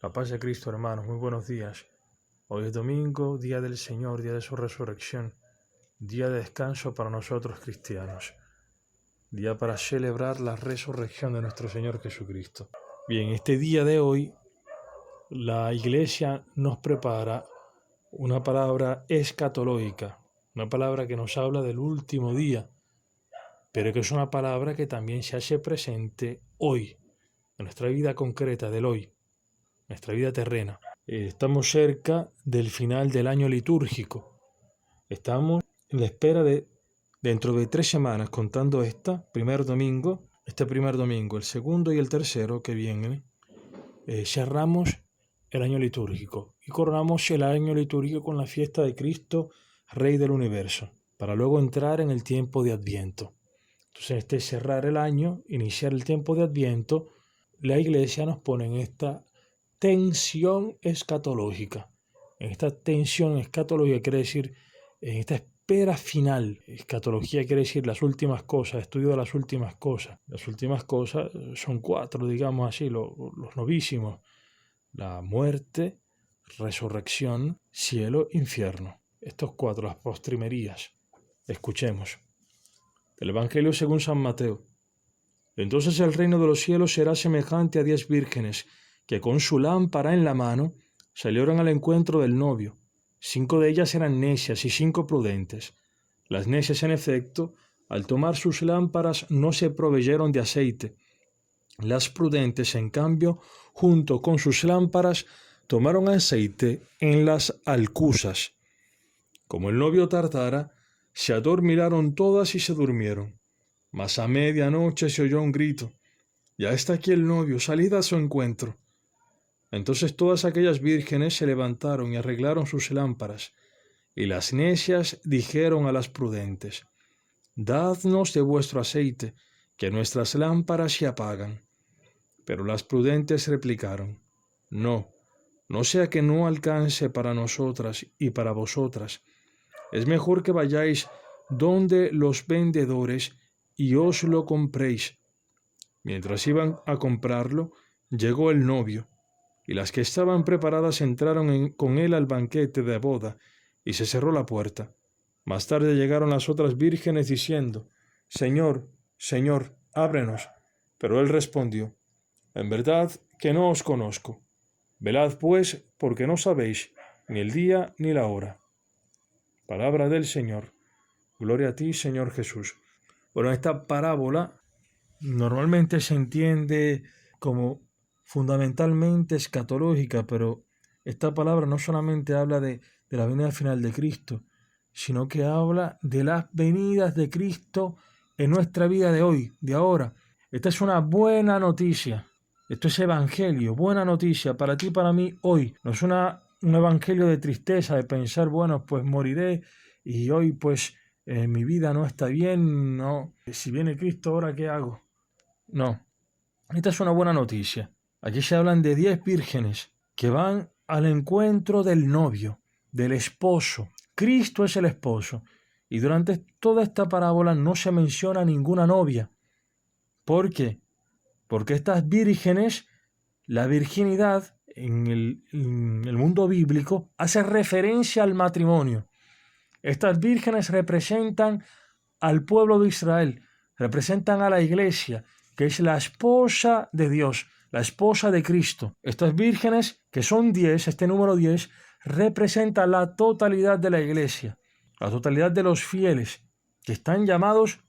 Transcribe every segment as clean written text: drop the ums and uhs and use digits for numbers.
La paz de Cristo, hermanos, muy buenos días. Hoy es domingo, día del Señor, día de su resurrección, día de descanso para nosotros cristianos, día para celebrar la resurrección de nuestro Señor Jesucristo. Bien, este día de hoy, la Iglesia nos prepara una palabra escatológica, una palabra que nos habla del último día, pero que es una palabra que también se hace presente hoy, en nuestra vida concreta del hoy, nuestra vida terrena. Estamos cerca del final del año litúrgico. Estamos en la espera de, dentro de 3 semanas, contando este primer domingo, el segundo y el tercero que vienen, cerramos el año litúrgico y coronamos el año litúrgico con la fiesta de Cristo, Rey del Universo, para luego entrar en el tiempo de Adviento. Entonces, cerrar el año, iniciar el tiempo de Adviento, la Iglesia nos pone en esta tensión escatológica. En esta tensión escatológica quiere decir, en esta espera final. Escatología quiere decir las últimas cosas, estudio de las últimas cosas. Las últimas cosas son 4, digamos así, los novísimos. La muerte, resurrección, cielo, infierno. Estos 4, las postrimerías. Escuchemos. El Evangelio según San Mateo. Entonces el reino de los cielos será semejante a 10 vírgenes, que con su lámpara en la mano salieron al encuentro del novio. 5 de ellas eran necias y 5 prudentes. Las necias, en efecto, al tomar sus lámparas no se proveyeron de aceite. Las prudentes, en cambio, junto con sus lámparas, tomaron aceite en las alcuzas. Como el novio tardara, se adormilaron todas y se durmieron. Mas a medianoche se oyó un grito: «Ya está aquí el novio, salid a su encuentro». Entonces todas aquellas vírgenes se levantaron y arreglaron sus lámparas, y las necias dijeron a las prudentes: «Dadnos de vuestro aceite, que nuestras lámparas se apagan». Pero las prudentes replicaron: «No, no sea que no alcance para nosotras y para vosotras. Es mejor que vayáis donde los vendedores y os lo compréis». Mientras iban a comprarlo, llegó el novio, y las que estaban preparadas entraron con él al banquete de boda, y se cerró la puerta. Más tarde llegaron las otras vírgenes diciendo: «Señor, Señor, ábrenos». Pero él respondió: «En verdad que no os conozco. Velad pues, porque no sabéis ni el día ni la hora». Palabra del Señor. Gloria a ti, Señor Jesús. Bueno, esta parábola normalmente se entiende como fundamentalmente escatológica, pero esta palabra no solamente habla de la venida final de Cristo, sino que habla de las venidas de Cristo en nuestra vida de hoy, de ahora. Esta es una buena noticia. Esto es evangelio, buena noticia para ti y para mí hoy. No es un evangelio de tristeza, de pensar, bueno, pues moriré y hoy pues mi vida no está bien, no. Si viene Cristo, ¿ahora qué hago? No, esta es una buena noticia. Aquí se hablan de 10 vírgenes que van al encuentro del novio, del esposo. Cristo es el esposo. Y durante toda esta parábola no se menciona ninguna novia. ¿Por qué? Porque estas vírgenes, la virginidad en el mundo bíblico hace referencia al matrimonio. Estas vírgenes representan al pueblo de Israel, representan a la iglesia, que es la esposa de Dios, la esposa de Cristo. Estas vírgenes, que son 10, este número 10, representa la totalidad de la iglesia, la totalidad de los fieles, que están llamados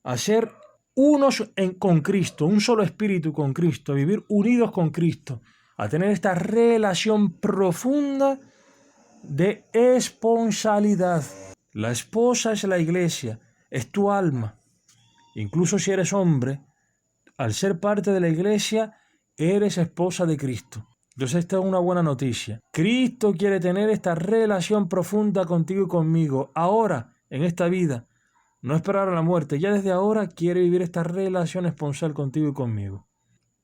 a ser unos con Cristo, un solo espíritu con Cristo, a vivir unidos con Cristo, a tener esta relación profunda de esponsalidad. La esposa es la iglesia, es tu alma. Incluso si eres hombre, al ser parte de la iglesia, eres esposa de Cristo. Entonces esta es una buena noticia. Cristo quiere tener esta relación profunda contigo y conmigo, ahora, en esta vida. No esperar a la muerte, ya desde ahora quiere vivir esta relación esponsal contigo y conmigo.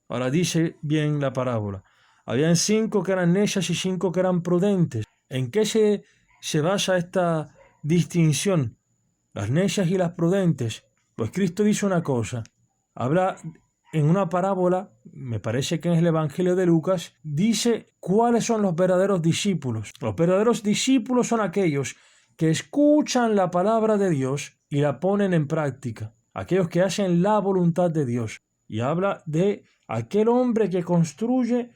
Ahora dice bien la parábola. Habían 5 que eran necias y 5 que eran prudentes. ¿En qué se basa esta distinción? Las necias y las prudentes. Pues Cristo dice una cosa. Habla en una parábola, me parece que es el Evangelio de Lucas, dice cuáles son los verdaderos discípulos. Los verdaderos discípulos son aquellos que escuchan la palabra de Dios y la ponen en práctica. Aquellos que hacen la voluntad de Dios. Y habla de aquel hombre que construye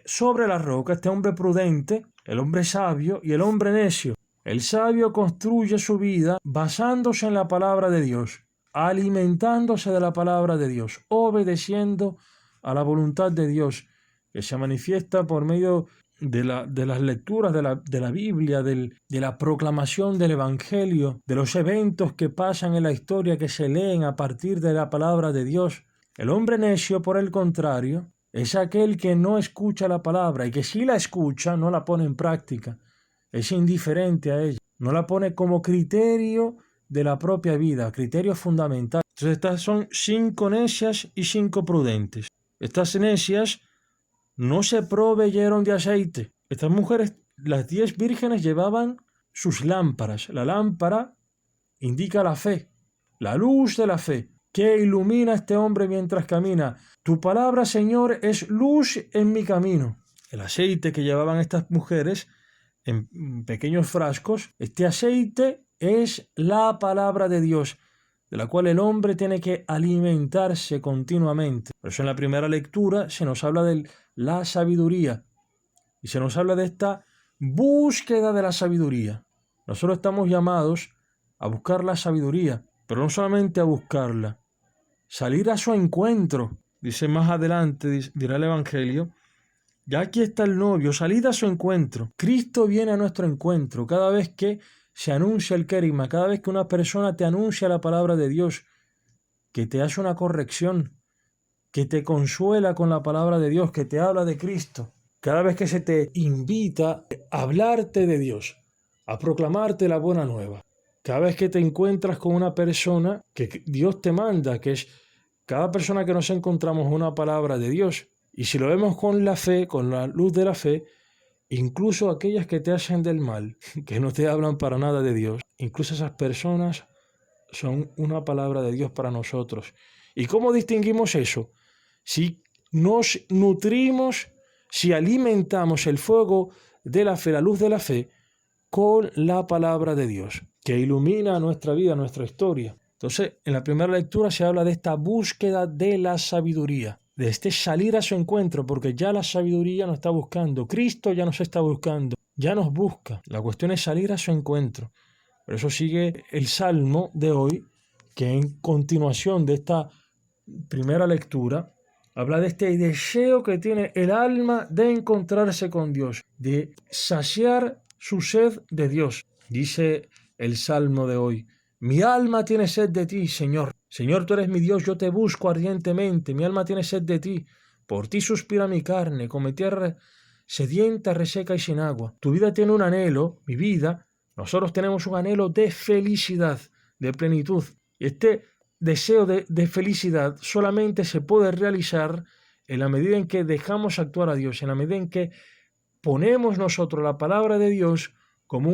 sobre la roca, este hombre prudente, el hombre sabio y el hombre necio. El sabio construye su vida basándose en la palabra de Dios, alimentándose de la palabra de Dios, obedeciendo a la voluntad de Dios, que se manifiesta por medio de las lecturas de la Biblia, de la proclamación del Evangelio, de los eventos que pasan en la historia, que se leen a partir de la palabra de Dios. El hombre necio, por el contrario, es aquel que no escucha la palabra y que si la escucha no la pone en práctica. Es indiferente a ella. No la pone como criterio de la propia vida, criterio fundamental. Entonces estas son 5 necias y 5 prudentes. Estas necias no se proveyeron de aceite. Estas mujeres, las 10 vírgenes, llevaban sus lámparas. La lámpara indica la fe, la luz de la fe, que ilumina a este hombre mientras camina. Tu palabra, Señor, es luz en mi camino. El aceite que llevaban estas mujeres en pequeños frascos, este aceite es la palabra de Dios, de la cual el hombre tiene que alimentarse continuamente. Por eso en la primera lectura se nos habla de la sabiduría y se nos habla de esta búsqueda de la sabiduría. Nosotros estamos llamados a buscar la sabiduría, pero no solamente a buscarla, salir a su encuentro. Dice más adelante, dirá el Evangelio, ya aquí está el novio, salid a su encuentro. Cristo viene a nuestro encuentro cada vez que se anuncia el querigma, cada vez que una persona te anuncia la palabra de Dios, que te hace una corrección, que te consuela con la palabra de Dios, que te habla de Cristo. Cada vez que se te invita a hablarte de Dios, a proclamarte la buena nueva. Cada vez que te encuentras con una persona que Dios te manda, que es cada persona que nos encontramos una palabra de Dios. Y si lo vemos con la fe, con la luz de la fe, incluso aquellas que te hacen del mal, que no te hablan para nada de Dios, incluso esas personas son una palabra de Dios para nosotros. ¿Y cómo distinguimos eso? Si nos nutrimos, si alimentamos el fuego de la fe, la luz de la fe, con la palabra de Dios, que ilumina nuestra vida, nuestra historia. Entonces, en la primera lectura se habla de esta búsqueda de la sabiduría, de este salir a su encuentro, porque ya la sabiduría nos está buscando. Cristo ya nos está buscando, ya nos busca. La cuestión es salir a su encuentro. Por eso sigue el Salmo de hoy, que en continuación de esta primera lectura, habla de este deseo que tiene el alma de encontrarse con Dios, de saciar su sed de Dios. Dice el Salmo de hoy, mi alma tiene sed de ti, Señor. Señor, tú eres mi Dios, yo te busco ardientemente. Mi alma tiene sed de ti. Por ti suspira mi carne, como tierra sedienta, reseca y sin agua. Tu vida tiene un anhelo, mi vida. Nosotros tenemos un anhelo de felicidad, de plenitud. Y este deseo de felicidad solamente se puede realizar en la medida en que dejamos actuar a Dios, en la medida en que ponemos nosotros la palabra de Dios como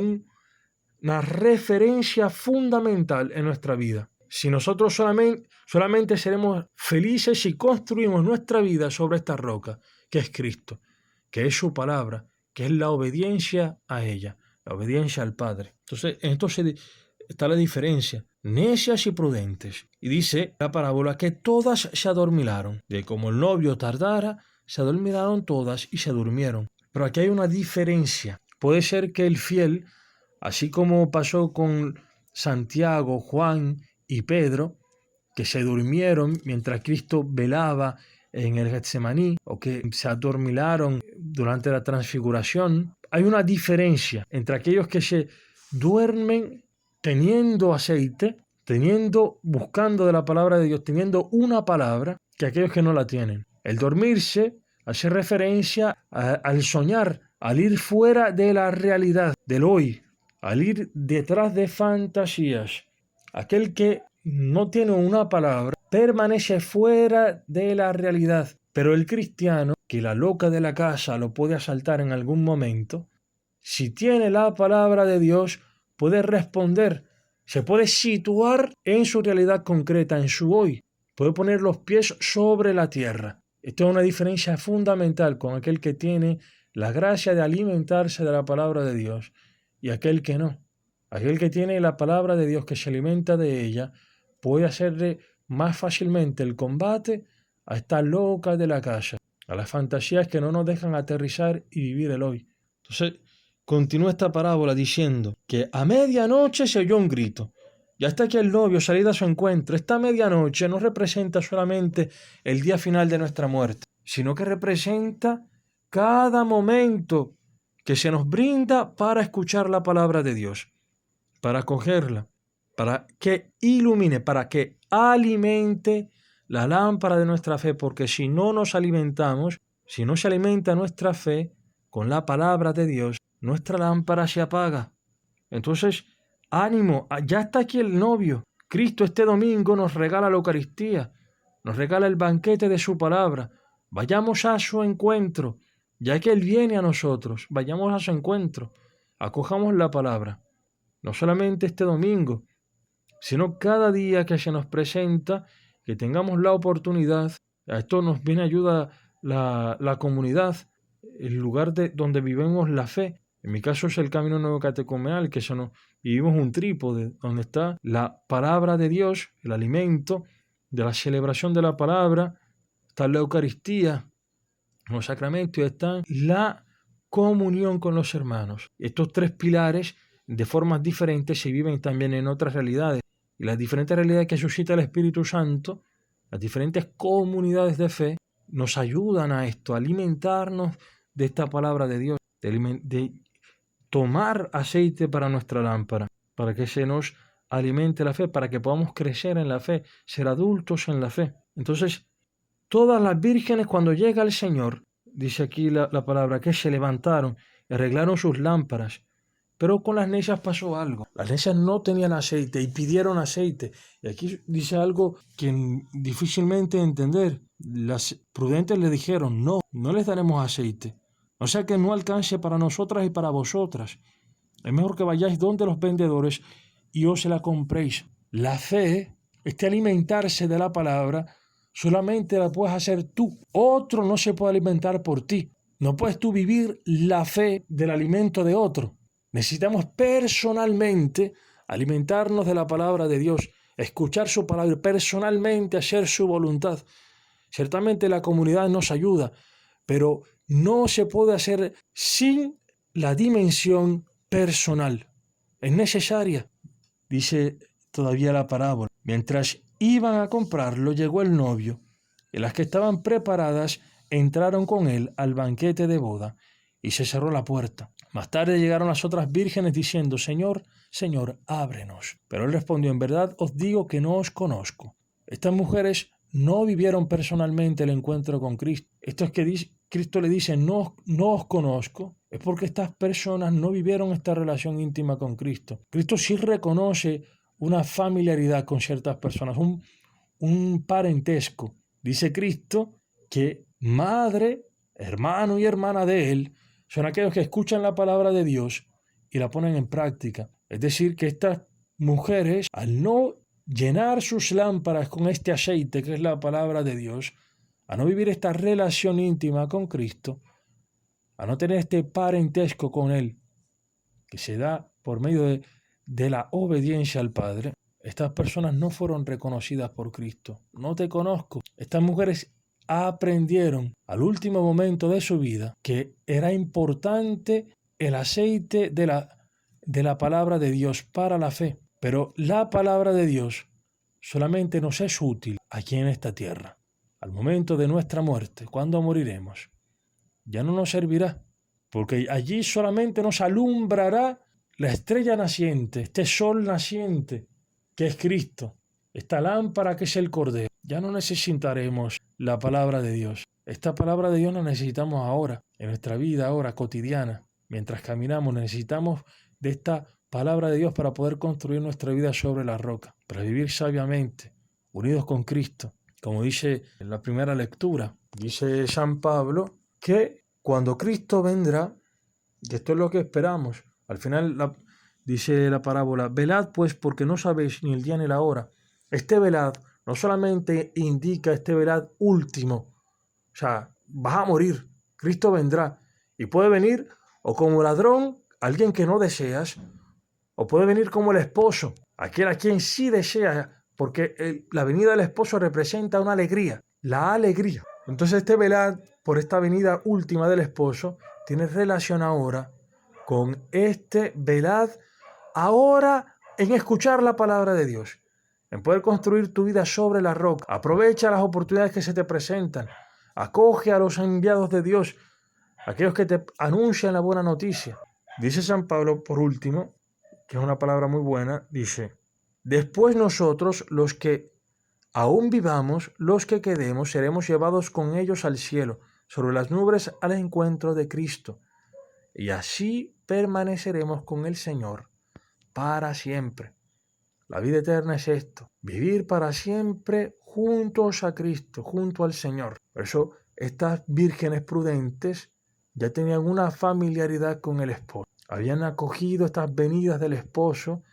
una referencia fundamental en nuestra vida. Si nosotros solamente seremos felices si construimos nuestra vida sobre esta roca, que es Cristo, que es su palabra, que es la obediencia a ella, la obediencia al Padre. Entonces está la diferencia, necias y prudentes. Y dice la parábola que todas se adormilaron, de como el novio tardara, se adormilaron todas y se durmieron. Pero aquí hay una diferencia. Puede ser que el fiel, así como pasó con Santiago, Juan y Pedro, que se durmieron mientras Cristo velaba en el Getsemaní, o que se adormilaron durante la transfiguración. Hay una diferencia entre aquellos que se duermen teniendo aceite, buscando de la palabra de Dios, teniendo una palabra, que aquellos que no la tienen. El dormirse hace referencia al soñar, al ir fuera de la realidad, del hoy, al ir detrás de fantasías. Aquel que no tiene una palabra permanece fuera de la realidad. Pero el cristiano, que la loca de la casa lo puede asaltar en algún momento, si tiene la palabra de Dios, puede responder, se puede situar en su realidad concreta, en su hoy, puede poner los pies sobre la tierra. Esto es una diferencia fundamental con aquel que tiene la gracia de alimentarse de la palabra de Dios y aquel que no. Aquel que tiene la palabra de Dios, que se alimenta de ella, puede hacerle más fácilmente el combate a estas locas de la calle, a las fantasías que no nos dejan aterrizar y vivir el hoy. Entonces, continúa esta parábola diciendo que a medianoche se oyó un grito. Ya está aquí el novio, salida a su encuentro. Esta medianoche no representa solamente el día final de nuestra muerte, sino que representa cada momento que se nos brinda para escuchar la palabra de Dios, para acogerla, para que ilumine, para que alimente la lámpara de nuestra fe, porque si no nos alimentamos, si no se alimenta nuestra fe con la palabra de Dios, nuestra lámpara se apaga. Entonces, ánimo, ya está aquí el novio. Cristo este domingo nos regala la Eucaristía, nos regala el banquete de su palabra. Vayamos a su encuentro, ya que Él viene a nosotros, vayamos a su encuentro, acojamos la palabra. No solamente este domingo, sino cada día que se nos presenta, que tengamos la oportunidad. A esto nos viene ayuda la comunidad, el lugar donde vivimos la fe. En mi caso es el Camino Nuevo Catecumenal, que vivimos un trípode, donde está la palabra de Dios, el alimento de la celebración de la palabra, está la Eucaristía, los sacramentos, está la comunión con los hermanos. Estos tres pilares, de formas diferentes, se viven también en otras realidades. Y las diferentes realidades que suscita el Espíritu Santo, las diferentes comunidades de fe, nos ayudan a esto, a alimentarnos de esta palabra de Dios, de tomar aceite para nuestra lámpara, para que se nos alimente la fe, para que podamos crecer en la fe, ser adultos en la fe. Entonces, todas las vírgenes, cuando llega el Señor, dice aquí la palabra, que se levantaron y arreglaron sus lámparas. Pero con las necias pasó algo. Las necias no tenían aceite y pidieron aceite. Y aquí dice algo que difícilmente entender. Las prudentes le dijeron, no les daremos aceite. O sea que no alcance para nosotras y para vosotras. Es mejor que vayáis donde los vendedores y os la compréis. La fe, este alimentarse de la palabra, solamente la puedes hacer tú. Otro no se puede alimentar por ti. No puedes tú vivir la fe del alimento de otro. Necesitamos personalmente alimentarnos de la palabra de Dios, escuchar su palabra, personalmente hacer su voluntad. Ciertamente la comunidad nos ayuda, pero no se puede hacer sin la dimensión personal. Es necesaria. Dice todavía la parábola. Mientras iban a comprarlo, llegó el novio, y las que estaban preparadas entraron con él al banquete de boda, y se cerró la puerta. Más tarde llegaron las otras vírgenes diciendo, Señor, Señor, ábrenos. Pero él respondió, en verdad os digo que no os conozco. Estas mujeres no vivieron personalmente el encuentro con Cristo. Esto es que Cristo le dice, no os conozco, es porque estas personas no vivieron esta relación íntima con Cristo. Cristo sí reconoce una familiaridad con ciertas personas, un parentesco. Dice Cristo que madre, hermano y hermana de él son aquellos que escuchan la palabra de Dios y la ponen en práctica. Es decir, que estas mujeres, al no llenar sus lámparas con este aceite que es la palabra de Dios, a no vivir esta relación íntima con Cristo, a no tener este parentesco con Él, que se da por medio de la obediencia al Padre, estas personas no fueron reconocidas por Cristo. No te conozco. Estas mujeres aprendieron al último momento de su vida que era importante el aceite de la palabra de Dios para la fe. Pero la palabra de Dios solamente nos es útil aquí en esta tierra. Al momento de nuestra muerte, cuando moriremos, ya no nos servirá, porque allí solamente nos alumbrará la estrella naciente, este sol naciente, que es Cristo, esta lámpara que es el Cordero. Ya no necesitaremos la palabra de Dios. Esta palabra de Dios la necesitamos ahora, en nuestra vida ahora cotidiana. Mientras caminamos necesitamos de esta palabra de Dios para poder construir nuestra vida sobre la roca, para vivir sabiamente, unidos con Cristo. Como dice en la primera lectura, dice San Pablo que cuando Cristo vendrá, y esto es lo que esperamos, al final dice la parábola, velad pues porque no sabéis ni el día ni la hora. Este velad no solamente indica este velad último, o sea, vas a morir, Cristo vendrá, y puede venir o como ladrón, alguien que no deseas, o puede venir como el esposo, aquel a quien sí deseas, porque la venida del esposo representa una alegría, la alegría. Entonces este velad, por esta venida última del esposo, tiene relación ahora con este velad ahora en escuchar la palabra de Dios, en poder construir tu vida sobre la roca. Aprovecha las oportunidades que se te presentan, acoge a los enviados de Dios, aquellos que te anuncian la buena noticia. Dice San Pablo, por último, que es una palabra muy buena, dice: después nosotros, los que aún vivamos, los que quedemos, seremos llevados con ellos al cielo, sobre las nubes al encuentro de Cristo, y así permaneceremos con el Señor para siempre. La vida eterna es esto, vivir para siempre juntos a Cristo, junto al Señor. Por eso estas vírgenes prudentes ya tenían una familiaridad con el esposo. Habían acogido estas venidas del esposo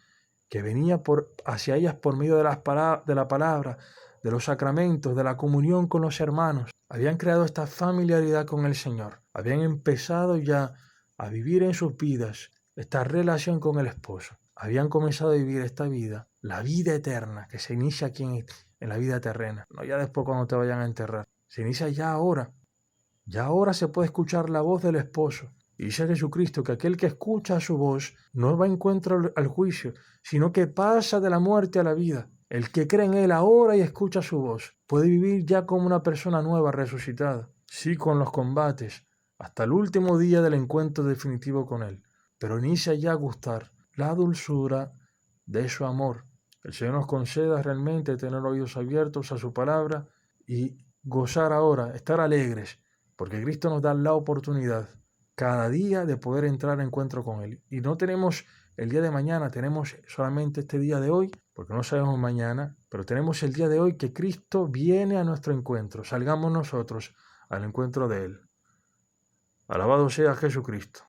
que venía hacia ellas por medio de la palabra, de los sacramentos, de la comunión con los hermanos. Habían creado esta familiaridad con el Señor. Habían empezado ya a vivir en sus vidas esta relación con el esposo. Habían comenzado a vivir esta vida, la vida eterna, que se inicia aquí en la vida terrena, no ya después cuando te vayan a enterrar. Se inicia ya ahora. Ya ahora se puede escuchar la voz del esposo. Y dice Jesucristo que aquel que escucha su voz no va a encuentro al juicio, sino que pasa de la muerte a la vida. El que cree en Él ahora y escucha su voz puede vivir ya como una persona nueva, resucitada. Sí, con los combates, hasta el último día del encuentro definitivo con Él. Pero inicia ya a gustar la dulzura de su amor. El Señor nos conceda realmente tener oídos abiertos a su palabra y gozar ahora, estar alegres, porque Cristo nos da la oportunidad cada día de poder entrar en encuentro con Él. Y no tenemos el día de mañana, tenemos solamente este día de hoy, porque no sabemos mañana, pero tenemos el día de hoy que Cristo viene a nuestro encuentro. Salgamos nosotros al encuentro de Él. Alabado sea Jesucristo.